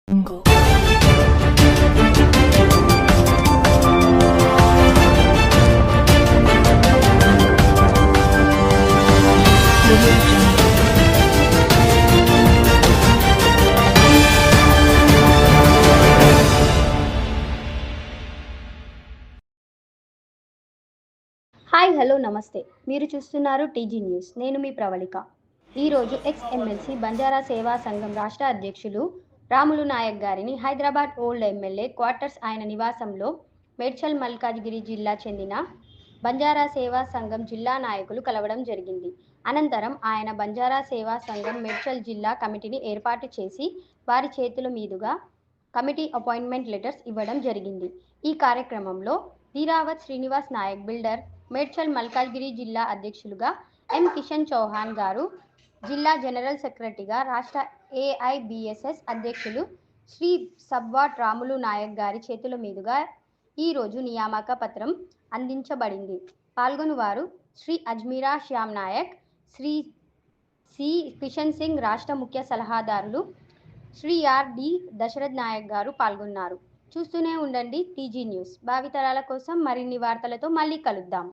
Jungle. Audio Jungle. Hi hello నమస్తే. మీరు చూస్తున్నారు టీజీ న్యూస్. నేను మీ ప్రవళిక. ఈరోజు ఎక్స్ ఎమ్మెల్సీ బంజారా సేవా సంఘం రాష్ట్ర అధ్యక్షులు రాములు నాయక్ గారిని హైదరాబాద్ ఓల్డ్ ఎమ్మెల్యే క్వార్టర్స్ ఆయన నివాసంలో మేడ్చల్ మల్కాజ్గిరి జిల్లా చెందిన బంజారా సేవా సంఘం జిల్లా నాయకులు కలవడం జరిగింది. అనంతరం ఆయన బంజారా సేవా సంఘం మేడ్చల్ జిల్లా కమిటీని ఏర్పాటు చేసి వారి చేతుల మీదుగా కమిటీ అపాయింట్మెంట్ లెటర్స్ ఇవ్వడం జరిగింది. ఈ కార్యక్రమంలో ధీరావత్ శ్రీనివాస్ నాయక్ బిల్డర్ మేడ్చల్ మల్కాజ్గిరి జిల్లా అధ్యక్షులుగా ఎం కిషన్ చౌహాన్ గారు, జిల్లా జనరల్ సెక్రటరీగా రాష్ట్ర ఏఐబిఎస్ఎస్ అధ్యక్షులు శ్రీ సబ్వాట్ రాములు నాయక్ గారి చేతుల మీదుగా ఈరోజు నియామక పత్రం అందించబడింది. పాల్గొనువారు శ్రీ అజ్మీరా శ్యామ్ నాయక్, శ్రీ సి కిషన్ సింగ్ రాష్ట్ర ముఖ్య సలహాదారులు, శ్రీ ఆర్ డి దశరథ్ నాయక్ గారు పాల్గొన్నారు. చూస్తూనే ఉండండి టీజీ న్యూస్. భావితరాల కోసం మరిన్ని వార్తలతో మళ్ళీ కలుద్దాం.